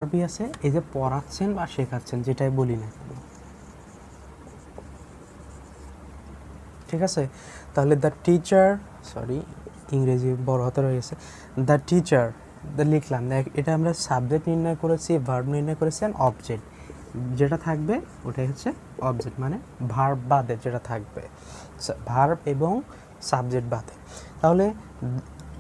ভার্বই আছে, এই যে পড়াচ্ছেন বা শেখাচ্ছেন যেটাই বলি না কেন, ঠিক আছে। তাহলে দ্য টিচার, সরি ইংরেজি বড় হাতে রয়ে গেছে, দ্য টিচার লিখলাম, এটা আমরা সাবজেক্ট নির্ণয় করেছি, ভার্ব নির্ণয় করেছি, অ্যান্ড অবজেক্ট যেটা থাকবে ওটাই হচ্ছে অবজেক্ট, মানে ভার্ব বাদে যেটা থাকবে, ভার্ব এবং সাবজেক্ট বাদে। তাহলে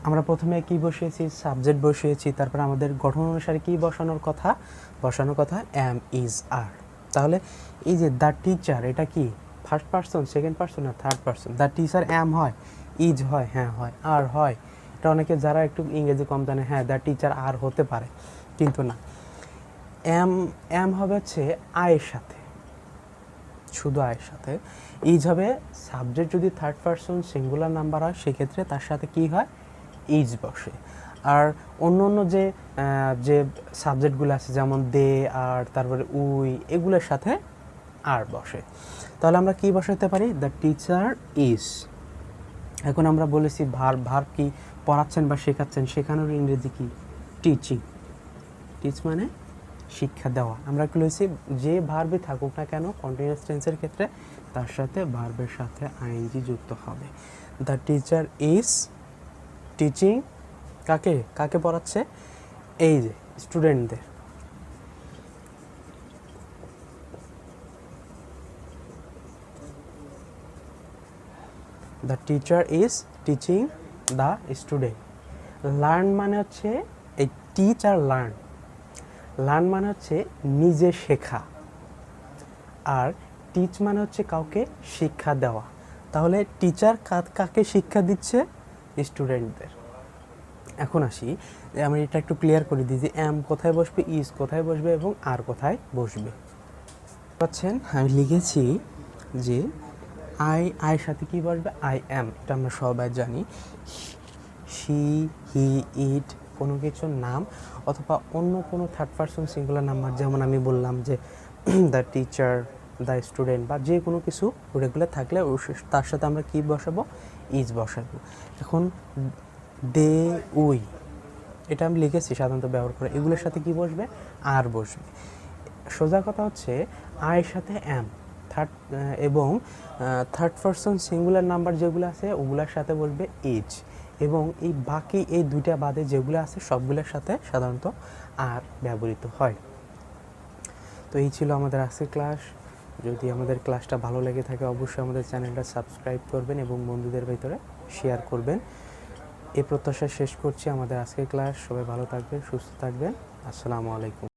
আমরা প্রথমে কি বসিয়েছি, সাবজেক্ট বসিয়েছি, তারপর আমাদের গঠন অনুসারে কি বসানোর কথা, অ্যাম, ইজ, আর। তাহলে এই যে দ্য টিচার, এটা কি ফার্স্ট পারসন, সেকেন্ড পারসন না থার্ড পারসন? দ্য টিচার অ্যাম হয়, ইজ হয়, হ্যাঁ হয়, আর হয়। এটা অনেকে যারা একটু ইংরেজি কম জানে, হ্যাঁ দ্য টিচার আর হতে পারে, কিন্তু না, অ্যাম হবে হচ্ছে আয়ের সাথে, শুধু আয়ের সাথে। ইজ হবে সাবজেক্ট যদি থার্ড পারসন সিঙ্গুলার নাম্বার হয় সেক্ষেত্রে তার সাথে কি হয়, ইজ বসে। আর অন্য অন্য যে সাবজেক্টগুলো আছে যেমন দে, আর তারপরে উই, এগুলোর সাথে আর বসে। তাহলে আমরা কি বসাতে পারি, দ্য টিচার ইজ। এখন আমরা বলেছি ভার্ব কি, পড়াচ্ছেন বা শেখাচ্ছেন, শেখানোর ইংরেজি কি, টিচিং। টিচ মানে শিক্ষা দেওয়া। আমরা কি বলেছি, যে ভার্বই থাকুক না কেন কন্টিনিউয়াস টেন্সের ক্ষেত্রে তার সাথে ভার্বের সাথে আইএনজি যুক্ত হবে। দ্য টিচার ইজ টিচিং, কাকে কাকে পড়াচ্ছে, এই যে স্টুডেন্টদের। The teacher is teaching the student. Learn মানে হচ্ছে এই টিচ আর লার্ন, লার্ন মানে হচ্ছে নিজে শেখা, আর টিচ মানে হচ্ছে কাউকে শিক্ষা দেওয়া। তাহলে টিচার কাকে শিক্ষা দিচ্ছে, স্টুডেন্টদের। এখন আসি, আমি এটা একটু ক্লিয়ার করে দিই যে অ্যাম কোথায় বসবে, ইজ কোথায় বসবে এবং আর কোথায় বসবে। পাচ্ছেন আমি লিখেছি যে আয়ের সাথে কি বসবে, আই অ্যাম, এটা আমরা সবাই জানি। শি, হি, ইট কোনো কিছুর নাম অথবা অন্য কোনো থার্ড পারসন সিঙ্গুলার নাম্বার, যেমন আমি বললাম যে দ্য টিচার, দ্য স্টুডেন্ট, বা যে কোনো কিছু রেগুলার থাকলে তার সাথে আমরা কি বসাবো, ইজ বসাবো। এখন দে, উই, এটা আমি লিখেছি সাধারণত ব্যবহার করে, এগুলোর সাথে কি বসবে, আর বসবে। সোজা কথা হচ্ছে আয়ের সাথে অ্যাম, এবং থার্ড পারসন সিঙ্গুলার নাম্বার যেগুলো আছে ওগুলোর সাথে বলবে ইজ, এবং এই বাকি এই দুইটা বাদে যেগুলো আছে সবগুলোর সাথে সাধারণত আর ব্যবহৃত হয়। তো এই ছিল আমাদের আজকের ক্লাস। যদি আমাদের ক্লাসটা ভালো লেগে থাকে অবশ্যই আমাদের চ্যানেলটা সাবস্ক্রাইব করবেন এবং বন্ধুদের ভিতরে শেয়ার করবেন। এই প্রত্যাশা শেষ করছি আমাদের আজকের ক্লাস। সবাই ভালো থাকবেন, সুস্থ থাকবেন। আসসালামু আলাইকুম।